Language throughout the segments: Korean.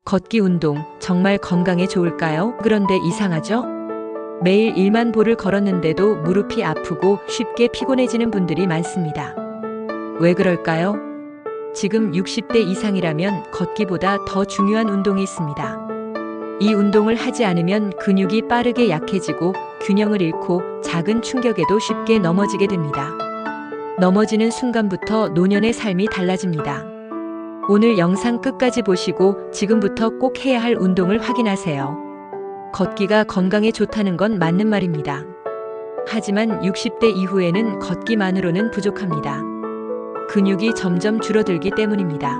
걷기 운동 정말 건강에 좋을까요? 그런데 이상하죠? 매일 1만 보를 걸었는데도 무릎이 아프고 쉽게 피곤해지는 분들이 많습니다. 왜 그럴까요? 지금 60대 이상이라면 걷기보다 더 중요한 운동이 있습니다. 이 운동을 하지 않으면 근육이 빠르게 약해지고 균형을 잃고 작은 충격에도 쉽게 넘어지게 됩니다. 넘어지는 순간부터 노년의 삶이 달라집니다. 오늘 영상 끝까지 보시고 지금부터 꼭 해야 할 운동을 확인하세요. 걷기가 건강에 좋다는 건 맞는 말입니다. 하지만 60대 이후에는 걷기만으로는 부족합니다. 근육이 점점 줄어들기 때문입니다.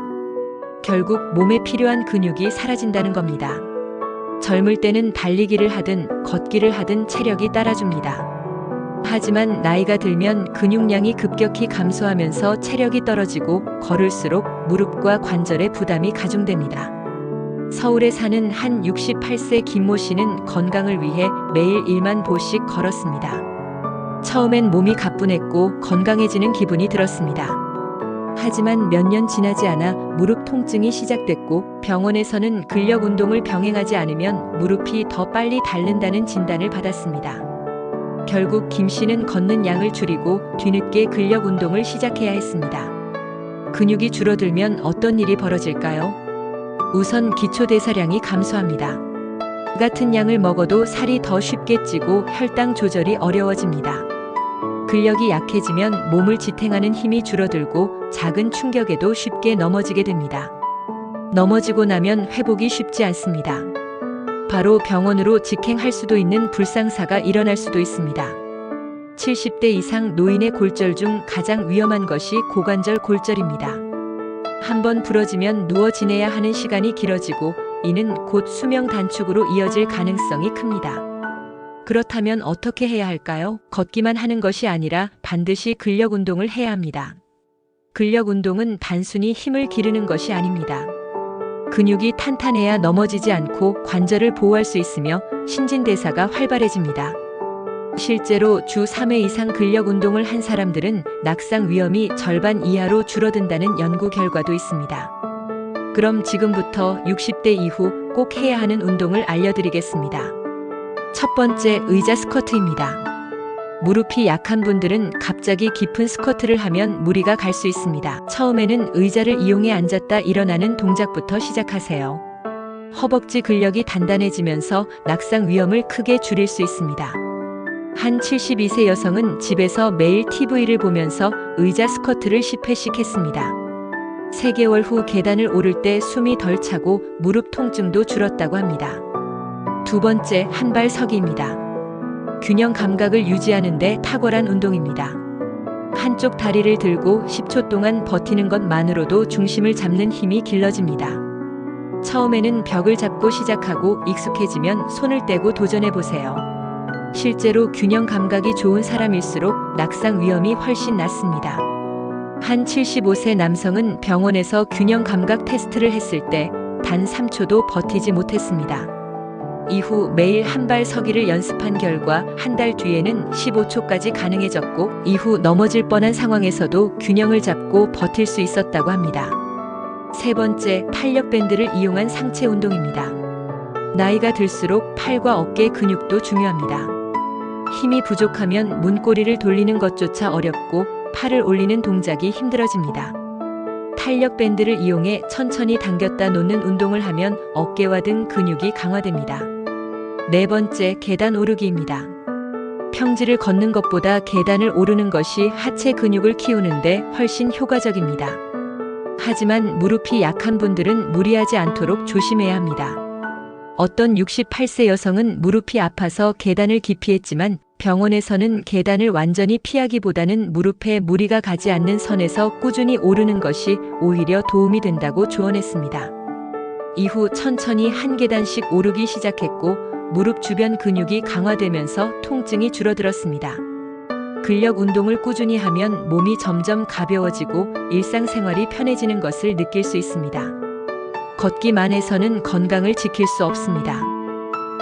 결국 몸에 필요한 근육이 사라진다는 겁니다. 젊을 때는 달리기를 하든 걷기를 하든 체력이 따라줍니다. 하지만 나이가 들면 근육량이 급격히 감소하면서 체력이 떨어지고 걸을수록 무릎과 관절에 부담이 가중됩니다. 서울에 사는 한 68세 김모 씨는 건강을 위해 매일 1만 보씩 걸었습니다. 처음엔 몸이 가뿐했고 건강해지는 기분이 들었습니다. 하지만 몇 년 지나지 않아 무릎 통증이 시작됐고 병원에서는 근력 운동을 병행하지 않으면 무릎이 더 빨리 닳는다는 진단을 받았습니다. 결국 김 씨는 걷는 양을 줄이고 뒤늦게 근력 운동을 시작해야 했습니다. 근육이 줄어들면 어떤 일이 벌어질까요? 우선 기초대사량이 감소합니다. 같은 양을 먹어도 살이 더 쉽게 찌고 혈당 조절이 어려워집니다. 근력이 약해지면 몸을 지탱하는 힘이 줄어들고 작은 충격에도 쉽게 넘어지게 됩니다. 넘어지고 나면 회복이 쉽지 않습니다. 바로 병원으로 직행할 수도 있는 불상사가 일어날 수도 있습니다. 70대 이상 노인의 골절 중 가장 위험한 것이 고관절 골절입니다. 한번 부러지면 누워 지내야 하는 시간이 길어지고 이는 곧 수명 단축으로 이어질 가능성이 큽니다. 그렇다면 어떻게 해야 할까요? 걷기만 하는 것이 아니라 반드시 근력 운동을 해야 합니다. 근력 운동은 단순히 힘을 기르는 것이 아닙니다. 근육이 탄탄해야 넘어지지 않고 관절을 보호할 수 있으며 신진대사가 활발해집니다. 실제로 주 3회 이상 근력 운동을 한 사람들은 낙상 위험이 절반 이하로 줄어든다는 연구 결과도 있습니다. 그럼 지금부터 60대 이후 꼭 해야 하는 운동을 알려드리겠습니다. 첫 번째, 의자 스쿼트입니다. 무릎이 약한 분들은 갑자기 깊은 스쿼트를 하면 무리가 갈 수 있습니다. 처음에는 의자를 이용해 앉았다 일어나는 동작부터 시작하세요. 허벅지 근력이 단단해지면서 낙상 위험을 크게 줄일 수 있습니다. 한 72세 여성은 집에서 매일 TV를 보면서 의자 스쿼트를 10회씩 했습니다. 3개월 후 계단을 오를 때 숨이 덜 차고 무릎 통증도 줄었다고 합니다. 두 번째, 한발 서기입니다. 균형 감각을 유지하는 데 탁월한 운동입니다. 한쪽 다리를 들고 10초 동안 버티는 것만으로도 중심을 잡는 힘이 길러집니다. 처음에는 벽을 잡고 시작하고 익숙해지면 손을 떼고 도전해 보세요. 실제로 균형 감각이 좋은 사람일수록 낙상 위험이 훨씬 낮습니다. 한 75세 남성은 병원에서 균형 감각 테스트를 했을 때 단 3초도 버티지 못했습니다. 이후 매일 한발 서기를 연습한 결과 한 달 뒤에는 15초까지 가능해졌고 이후 넘어질 뻔한 상황에서도 균형을 잡고 버틸 수 있었다고 합니다. 세 번째, 탄력 밴드를 이용한 상체 운동입니다. 나이가 들수록 팔과 어깨 근육도 중요합니다. 힘이 부족하면 문고리를 돌리는 것조차 어렵고 팔을 올리는 동작이 힘들어집니다. 탄력 밴드를 이용해 천천히 당겼다 놓는 운동을 하면 어깨와 등 근육이 강화됩니다. 네 번째, 계단 오르기입니다. 평지를 걷는 것보다 계단을 오르는 것이 하체 근육을 키우는데 훨씬 효과적입니다. 하지만 무릎이 약한 분들은 무리하지 않도록 조심해야 합니다. 어떤 68세 여성은 무릎이 아파서 계단을 기피했지만 병원에서는 계단을 완전히 피하기보다는 무릎에 무리가 가지 않는 선에서 꾸준히 오르는 것이 오히려 도움이 된다고 조언했습니다. 이후 천천히 한 계단씩 오르기 시작했고 무릎 주변 근육이 강화되면서 통증이 줄어들었습니다. 근력 운동을 꾸준히 하면 몸이 점점 가벼워지고 일상생활이 편해지는 것을 느낄 수 있습니다. 걷기만 해서는 건강을 지킬 수 없습니다.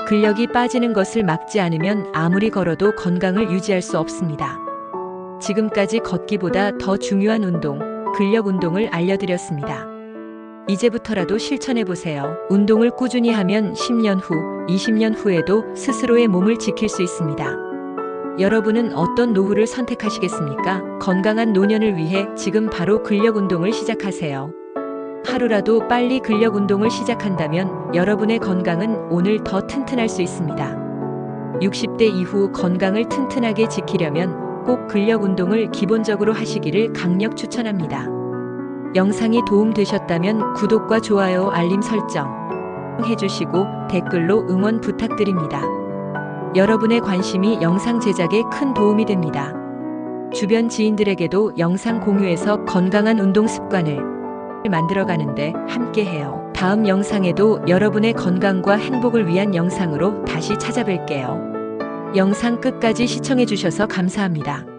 근력이 빠지는 것을 막지 않으면 아무리 걸어도 건강을 유지할 수 없습니다. 지금까지 걷기보다 더 중요한 운동, 근력 운동을 알려드렸습니다. 이제부터라도 실천해 보세요. 운동을 꾸준히 하면 10년 후, 20년 후에도 스스로의 몸을 지킬 수 있습니다. 여러분은 어떤 노후를 선택하시겠습니까? 건강한 노년을 위해 지금 바로 근력 운동을 시작하세요. 하루라도 빨리 근력 운동을 시작한다면 여러분의 건강은 오늘 더 튼튼할 수 있습니다. 60대 이후 건강을 튼튼하게 지키려면 꼭 근력 운동을 기본적으로 하시기를 강력 추천합니다. 영상이 도움되셨다면 구독과 좋아요, 알림 설정 해주시고 댓글로 응원 부탁드립니다. 여러분의 관심이 영상 제작에 큰 도움이 됩니다. 주변 지인들에게도 영상 공유해서 건강한 운동 습관을 만들어가는데 함께해요. 다음 영상에도 여러분의 건강과 행복을 위한 영상으로 다시 찾아뵐게요. 영상 끝까지 시청해주셔서 감사합니다.